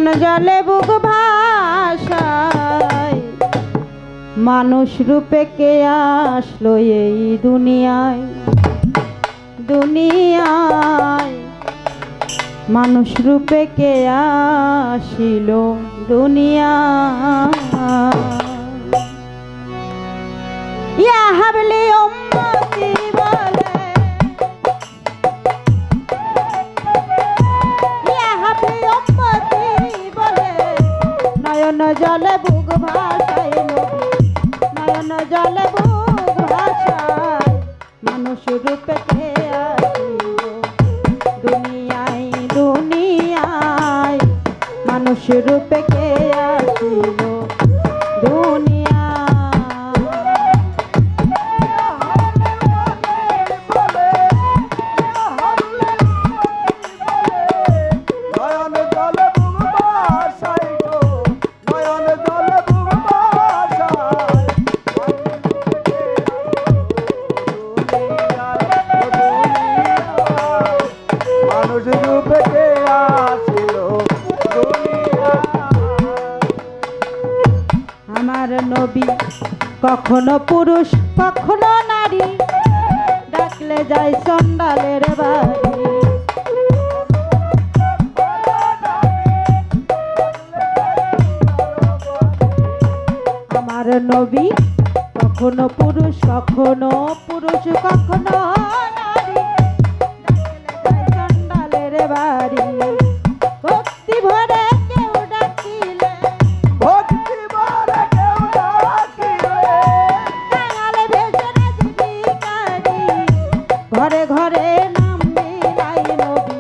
নয়ন জলে বুক ভাষায় মানুষ রূপে কে আসলো এই দুনিয়ায় দুনিয়ায় মানুষ রূপে কে আসিল দুনিয়ায় ইয়া হাবলি উম্মতি বলে ইয়া হাবলি উম্মতি বলে নয়ন জলে বুক ভাষায় নয়ন জলে বুক ভাষায় মানুষ রূপে কে আসিল দুনিয়ায় দুনিয়ায় মানুষ রূপে কে আসিল দুনিয়ায় আমার নবী কখনো পুরুষ কখনো নারী ডাকলে যায় চন্ডালের বাড়ি আমার নবী কখনো পুরুষ কখনো নারী ডাকলে যায় চন্ডালের বাড়ি ভক্তি ভরে কেউ ডাকিলে ঘরে ঘরে নাম দিলাই নবী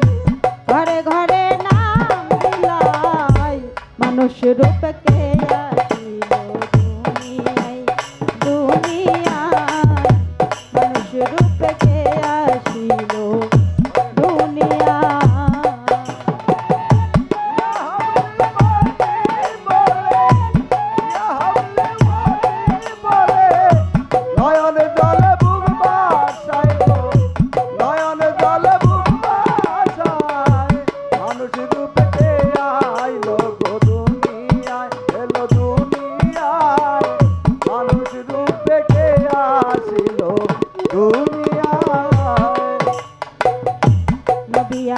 ঘরে ঘরে নাম দিলাই মানুষ রূপে কে আসিল দুনিয়ায় দুনিয়ায় মানুষ রূপে কে আসিল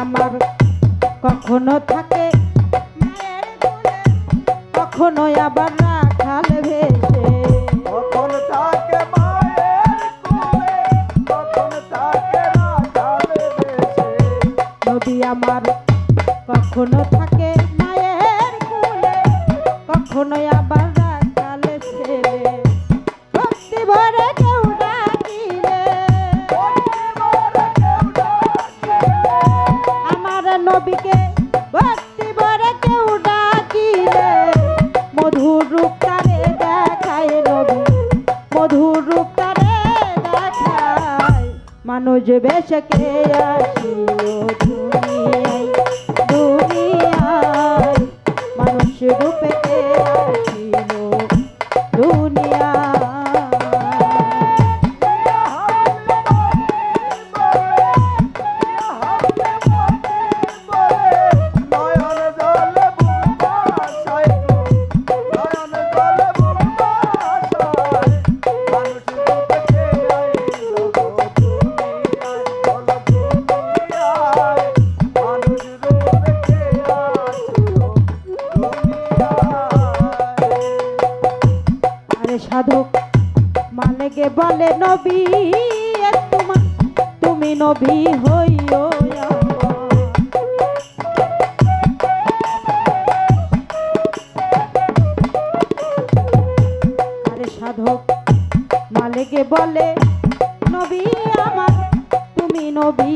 আমার কখনো থাকে মায়ের কোলে কখনো আবার রাখাল ভেসে কখনো থাকে মায়ের কোলে কখনো থাকে রাখাল ভেসে নবী আমার কখনো থাকে মায়ের কোলে কখনো আবার রাখাল ছেলে ভক্তি ভরে কেউ ডাকিলে নবীকে ভক্তি ভরে কেউ ডাকিলে মধুর রূপ তারে দেখায় নবী মধুর রূপ তারে দেখায় মানুষ বেশে কে আসিল দুনিয়ায় দুনিয়ায় মানুষ রূপে কে আসিল দুনিয়ায় সাধক মালেকে বলে নবী তুমি নবী হইও আরে সাধক মালেকে বলে নবী আমার তুমি নবী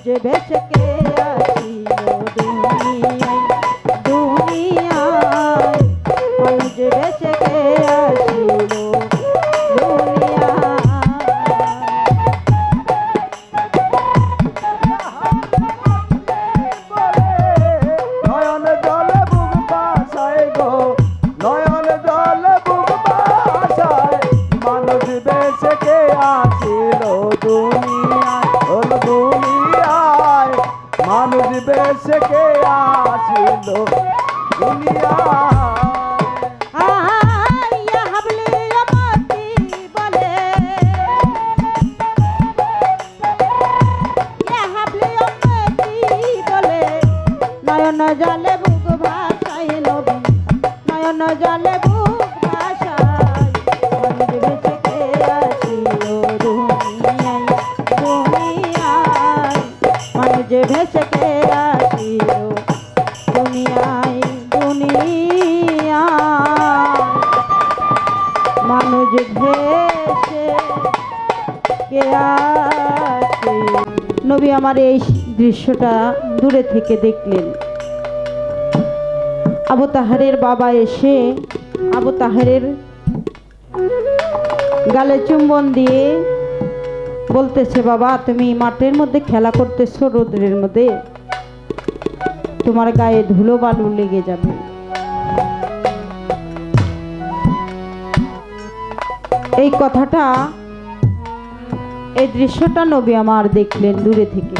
যে বেশে কে আসিল দুনিয়ায় দুনিয়ায় মানুষ বেশে কে আসিল দুনিয়ায় দুনিয়ায় হলো দুনিয়ায় মানুষ বেশে কে আসিল দুনিয়ায় ইয়া হাবলি অমতি বলে, ইয়া হাবলি অমতি বলে, নয়ন জলে বুক ভাসাই নবী, নয়ন জলে বুক ভাসাই, মানুষ বেঁচে কে আসিল দুনিয়ায়, দুনিয়ায়, মানুষ ভেসে কে আসিল দুনিয়ায়, দুনিয়ায়, মানুষ ভেসে কে আসে। নবী আমার এই দৃশ্যটা দূরে থেকে দেখলেন। আবু তাহেরের বাবা এসে আবু তাহেরের গালে চুম্বন দিয়ে বলতেছে, বাবা তুমি মাঠের মধ্যে খেলা করতেছো রোদ্রের মধ্যে, তোমার গায়ে ধুলো বালু লেগে যাবে। এই কথাটা, এই দৃশ্যটা নবী আমার দেখলেন দূরে থেকে।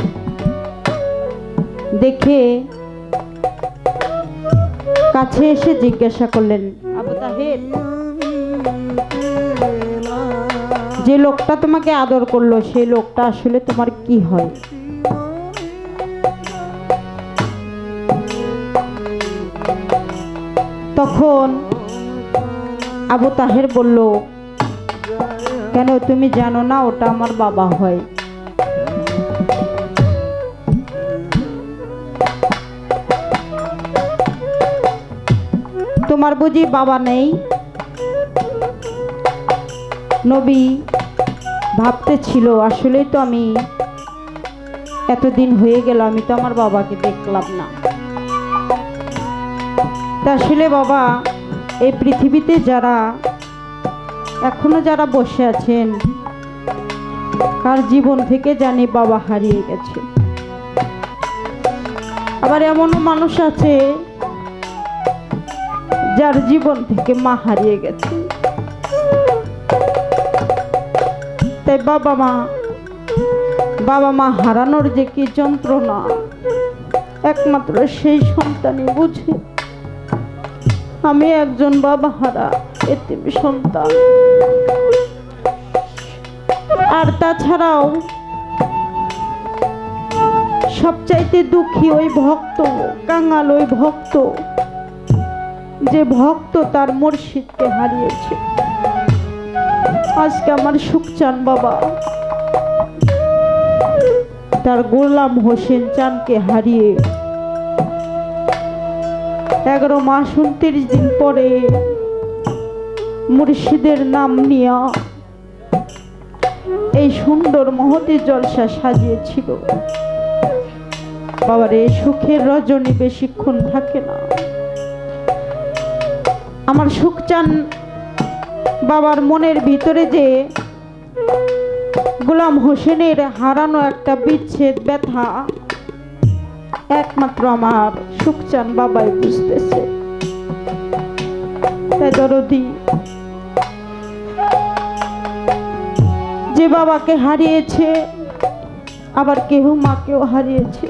দেখে কাছে এসে জিজ্ঞাসা করলেন, আবু তাহের, যে লোকটা তোমাকে আদর করলো সেই লোকটা আসলে তোমার কি হয়? তখন আবু তাহের বলল, কেন তুমি জানো না ওটা আমার বাবা হয়? তোমার বুঝি বাবা নেই? নবী ভাবতে ছিল, আসলেই তো আমি এতদিন হয়ে গেল আমি তো আমার বাবাকে দেখলাম না। তা আসলে বাবা, এই পৃথিবীতে যারা এখনো যারা বসে আছেন, কার জীবন থেকে জানি বাবা হারিয়ে গেছে। আবার এমনও মানুষ আছে যার জীবন থেকে মা হারিয়ে গেছে। তাই বাবা মা হারানোর যে কি যন্ত্রণা একমাত্র সেই সন্তানই বুঝে। আমি একজন বাবা হারা এতিম সন্তান। আর তাছাড়াও সবচাইতে দুঃখী ওই ভক্ত, কাঙাল ওই ভক্ত, যে ভক্ত তার মুর্শিদকে হারিয়েছে। আজকে আমার সুখচান বাবা তার গোলাম হোসেন চানকে হারিয়ে 11 মাস 29 দিন পরে মুর্শিদের নাম নিয়া এই সুন্দর মহতী জলসা সাজিয়েছিল। বাবারে, সুখের রজনী বেশিক্ষণ থাকে না। আমার সুখচান বাবার মনের ভিতরে যে গোলাম হোসেনের হারানো একটা বিচ্ছেদ ব্যথা একমাত্র আমার সুখচান বাবাই বুঝতেছে। তাই দরদি, যে বাবাকে হারিয়েছে আবার কেহ মাকেও হারিয়েছে।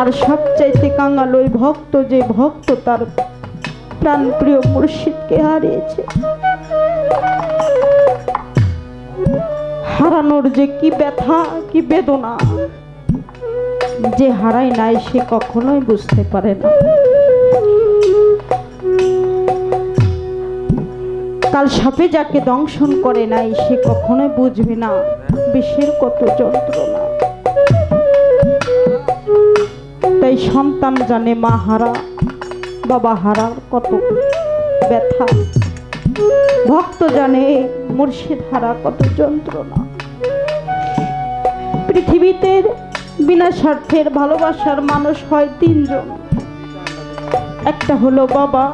আর সবচাইতে কাঙাল ওই ভক্ত, যে ভক্ত তার প্রাণপ্রিয় মুর্শিদকে হারিয়েছে। হারানোর যে কি ব্যথা, কি বেদনা, যে হারায় নাই সে কখনোই বুঝতে পারে না। কাল সাপে যাকে দংশন করে নাই সে কখনোই বুঝবে না বিষের কত যন্ত্রণা। তাই সন্তান জানে মা হারা, বাবা হারার কত ব্যথা, ভক্ত জানে মুর্শিদ হারা কত যন্ত্রণা। পৃথিবীতে বিনা স্বার্থের ভালোবাসার মানুষ হয় 3 জন। একটা হলো বাবা,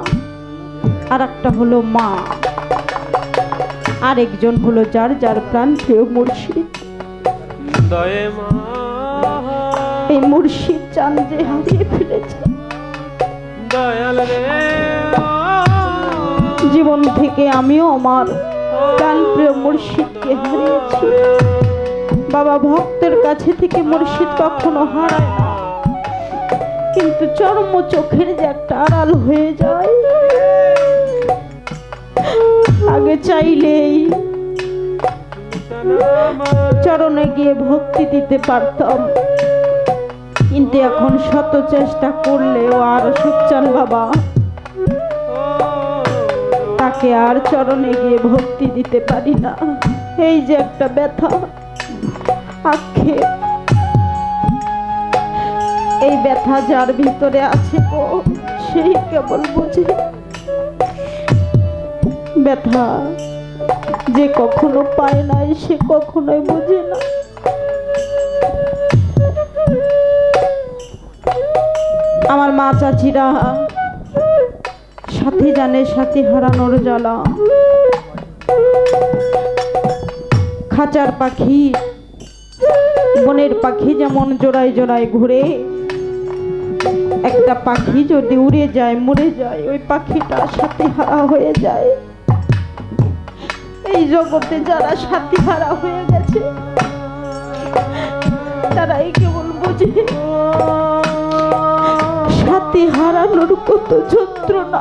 আর একটা হলো মা, আরেকজন হলো যার যার প্রাণ প্রিয় মুর্শিদ। এই মুর্শিদ চান যে হারিয়ে ফেলেছে। জীবন থেকে আমিও আমার প্রাণপ্রিয় মুর্শিদকে হারিয়েছি। বাবা, ভক্তের কাছে থেকে মুর্শিদ কখনো হারায় না, কিন্তু চরম চোখের যে একটা আড়াল হয়ে যায়। আগে চাইলেই চরণে গিয়ে ভক্তি দিতে পারতাম, কিন্তু এখন শত চেষ্টা করলেও আর সুখচান বাবা তাকে আর চরণে গিয়ে ভক্তি দিতে পারি না। এই যে একটা ব্যথা আক্ষেপ, এই ব্যথা যার ভিতরে আছে গো, সেই কেবল বুঝে। ব্যথা যে কখনো পায় নাই সে কখনোই বোঝে না। আমার মা চাচিরা সাথী জানে সাথী হারানোর জ্বালা। খাঁচার পাখি, বনের পাখি যেমন জোড়ায় জোড়ায় ঘুরে, একটা পাখি যদি উড়ে যায় মরে যায়, ওই পাখিটা সাথী হারা হয়ে যায়। এই জগতে যারা সাথী হারা হয়ে গেছে তারাই কেবল বুঝে সাথী হারানোর কত যন্ত্রণা।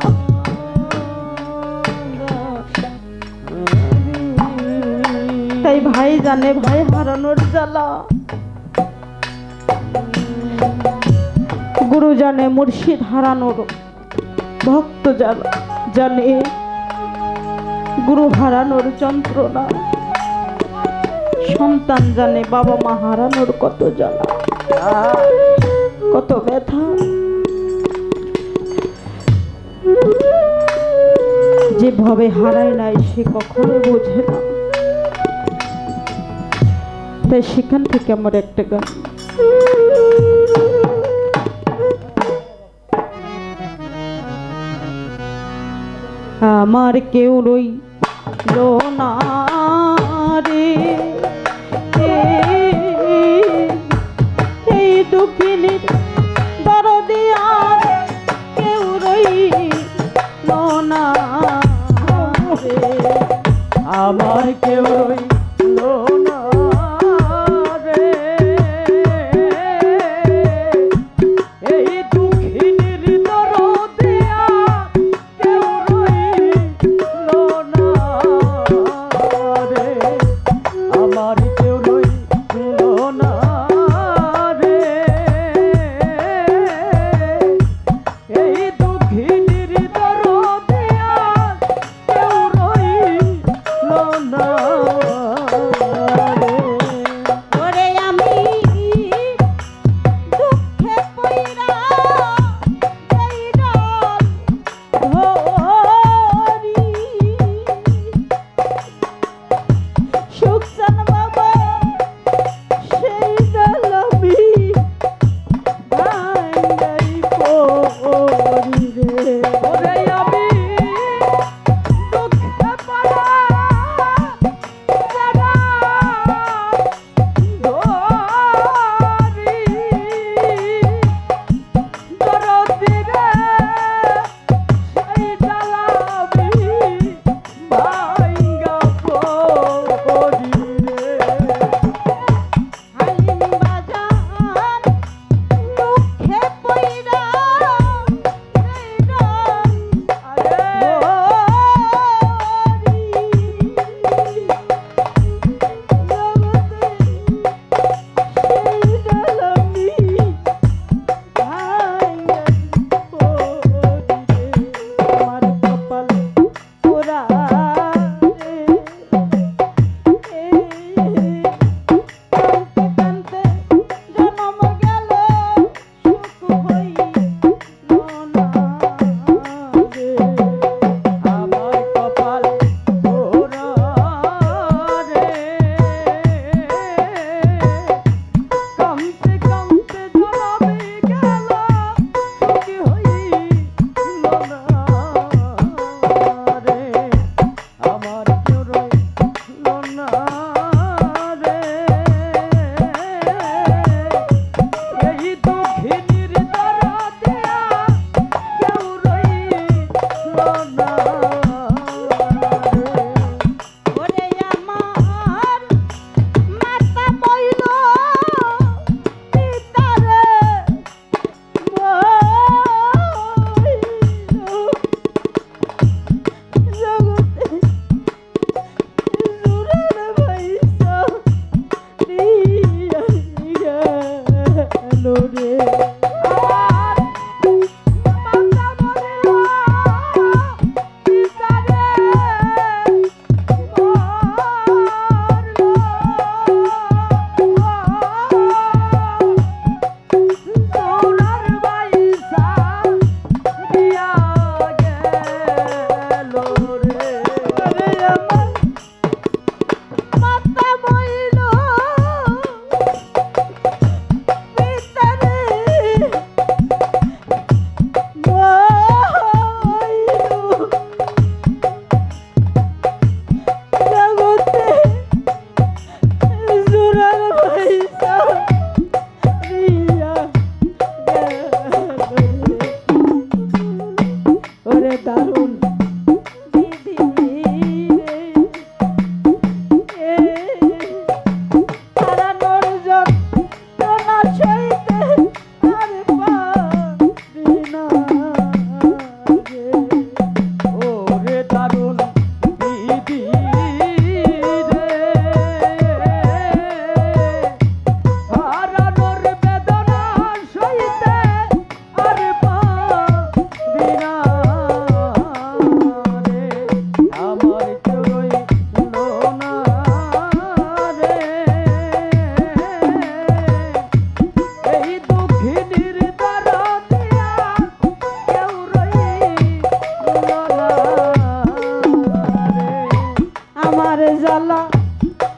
তাই ভাই জানে ভাই হারানোর জ্বালা, গুরু জানে মুর্শিদ হারানোর, ভক্ত জানে গুরু হারানোর যন্ত্রণা, সন্তান জানে বাবা মা হারানোর কত জ্বালা, কত ব্যথা। যেভাবে হারায় নাই সে কখনো বোঝে না। তাই সেখান থেকে আমার একটা গান, আমার কেউ রইল না রে এই দুঃখিনীর দরদি, আর কেউ রইল না রে, আমার কেউ রইল না রে, এই দুঃখিনীর দরদে আর কেউ রইল না রে, আমার কেউ রইল না রে, এই দুঃখিনীর দরদে আর কেউ রইল না রে। ওরে আমি দুঃখে পইরা এই ডাল ধরি, সুখচান বাবা সেই ডাল আমি ভাঙ্গাই পড়ি রে। ওরে আমি দুঃখে পড়া যারা ধরি, দরদি রে সেই ডাল আমি ভাঙ্গা পড়ি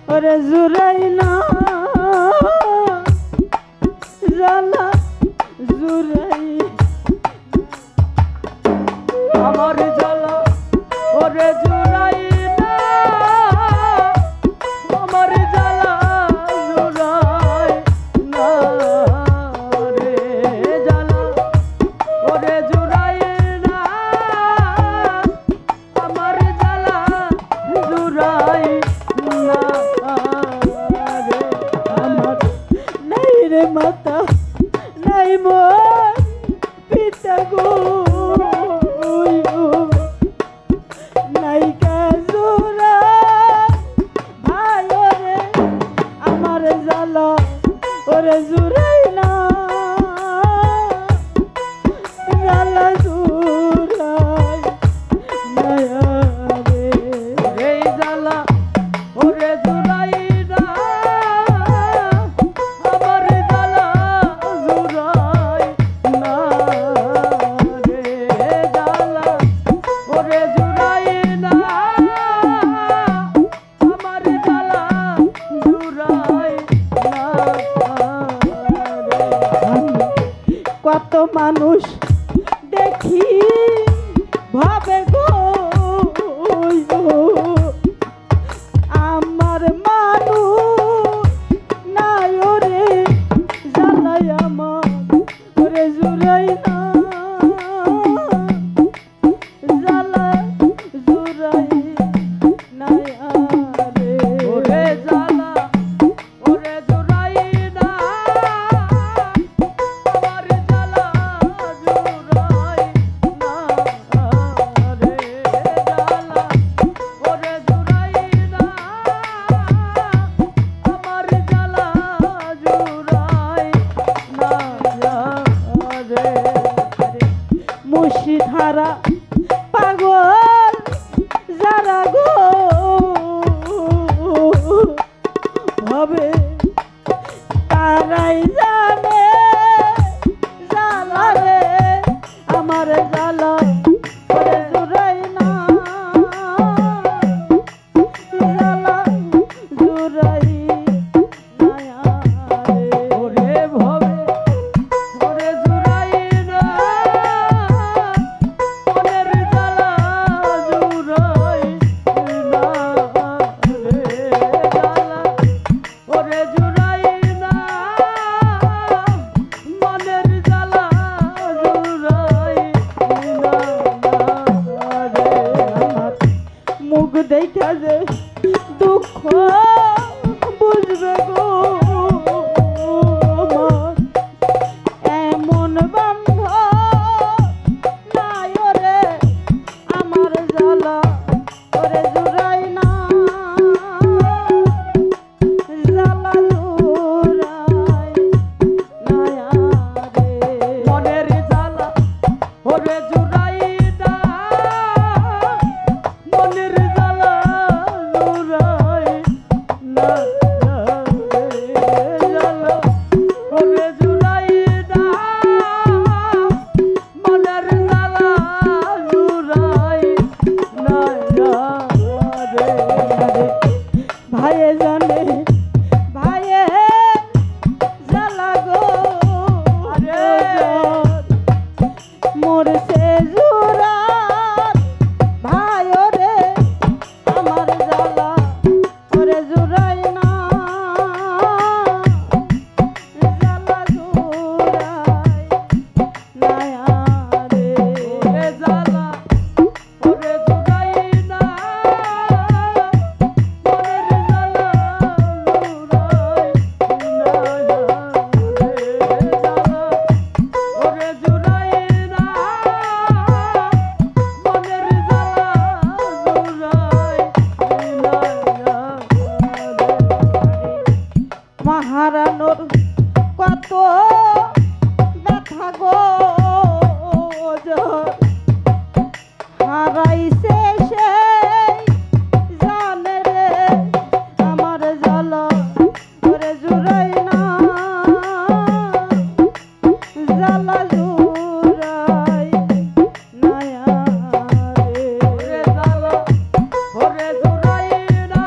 ওরে জুড়াই না জ্বালা জুড়াই আমার জ্বালা ওরে জুড়াই না আমার জ্বালা জুড়াই না রে জ্বালা ওরে জুড়াই না আমার জ্বালা জুড়াই না রে আমার নাই রে মাতা নাই মোর পিতা গো নাই কাজুরা ভাই ওরে আমার জ্বালা ওরে জুড়াই না জ্বালা জুড়াই নয়া রে এই জ্বালা ওরে জুড়াই না আমার জ্বালা জুড়াই না রে জ্বালা ওরে জুড়াই না আমার জ্বালা জুড়াই না রে কত মানুষ দেখি ভাবে গো আমার মানুষ নাই ওরে জ্বালাই আমার ওরে জুড়াই না জ্বালা জুড়াই নাই আরে ওরে জ্বালা ওরে জুড়াই না আমার জ্বালা জুড়াই না রে জ্বালা ওরে জুড়াই না আমার জ্বালা জুড়াই না রে মুর্শিদারা পাগল যারা গো হবে তারাই জানে জ্বালা রে আমার জ্বালা ওরে জুড়াই না জ্বালা জুড়াই না রে ওরে ভবে ওরে জুড়াই না মনের জ্বালা জুড়াই না রে জ্বালা ওরে জুড়াই না মনের জ্বালা জুড়াই না রে আমার মুখ দেখা যে দুঃখ বুঝবে গো আমার এমন বন্ধ নাই ওরে আমার জ্বালা ওরে জুড়াই না জ্বালা জুড়াই নয়া রে মনের জ্বালা ওরে জুড়াই না মনের জ্বালা জুড়াই না রে জ্বালা ওরে জুড়াই না মনের জ্বালা জুড়াই না রে ভাইয়ে জানে ভাইয়ে জ্বালা গো আরে মরছে জোড়া ভাই ওরে আমার জ্বালা ওরে জুড়াই না জ্বালা জুড়াই নয়া রে ওরে জ্বালা ওরে জুড়াই না মনের জ্বালা জুড়াই না রে জ্বালা ওরে জুড়াই না মনের জ্বালা জুড়াই না রে মহারানোর কত ব্যথা গো হারাইছে সেই জানে রে আমার জ্বালা ওরে জুড়াই না জ্বালা জুড়াই নয়া রে ওরে জ্বালা ওরে জুড়াই না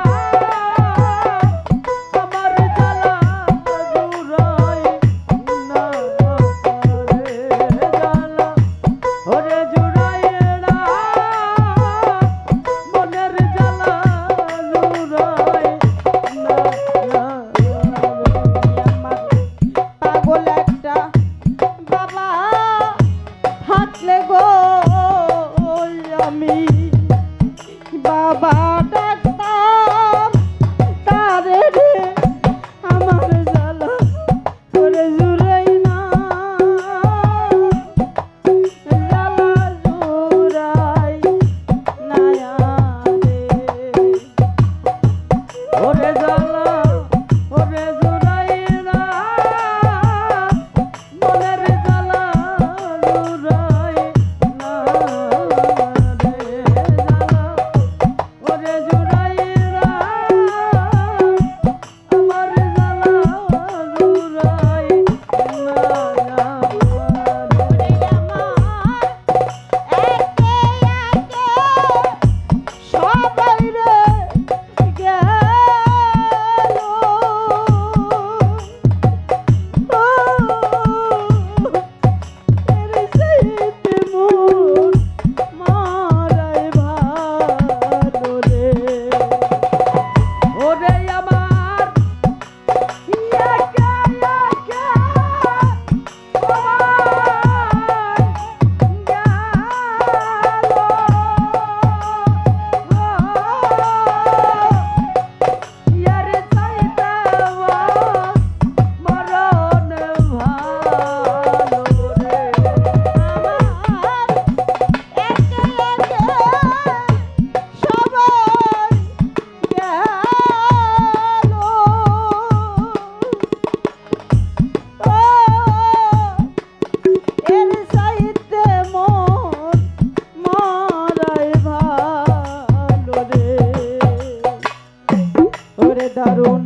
দারুণ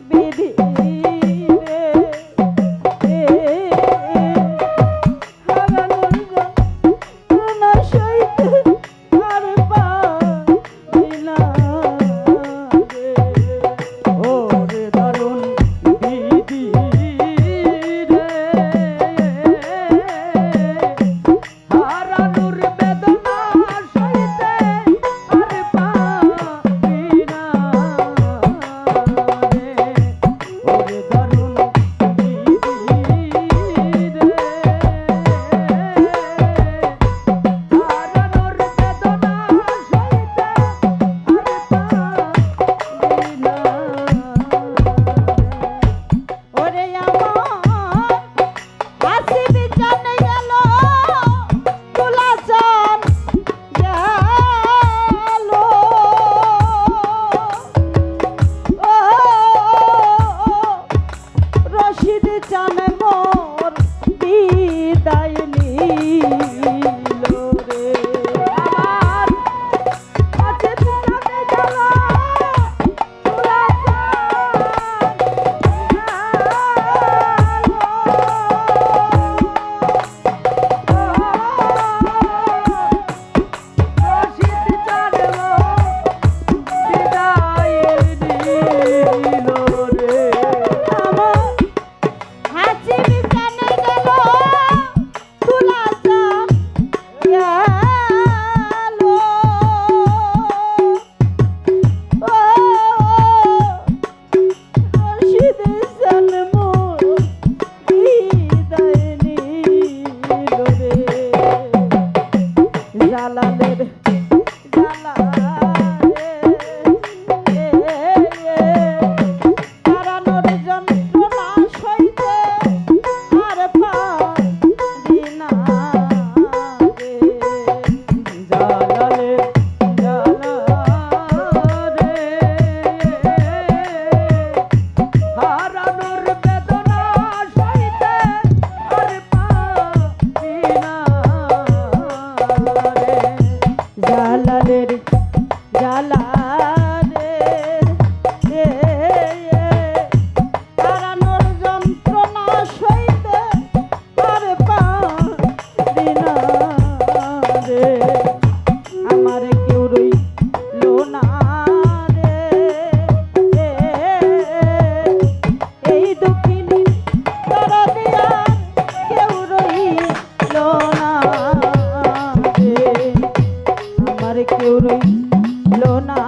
বিধি রে হারানোর যন্ত্রণা সইতে আর পারি না রে। ওরে দারুণ বিধি রে হারানোর বেদনা সইতে আর পারি না রে। ওরে দারুণ বিধি রে হারানোর বেদনা সইতে ওরে আমার হাসিবি জানে গেল তুলা চান গেল ও রশিদ চান মোর বিদায় নিল রে আমার হাসিবি জানে গেল তুলা জালালের জালা হারানোর যন্ত্রণা সইতে আর পারি না রে। জালালে জালা রে হারানোর বেদনা সইতে আর পারি না রে। জালালের জালা রে হারানোর যন্ত্রণা সইতে আর পারি না রে। আমার কেউ রইল না রে এই দুঃখিনী তোরা দিয়া কেউ রইল না রে। আমার কেউ রইল না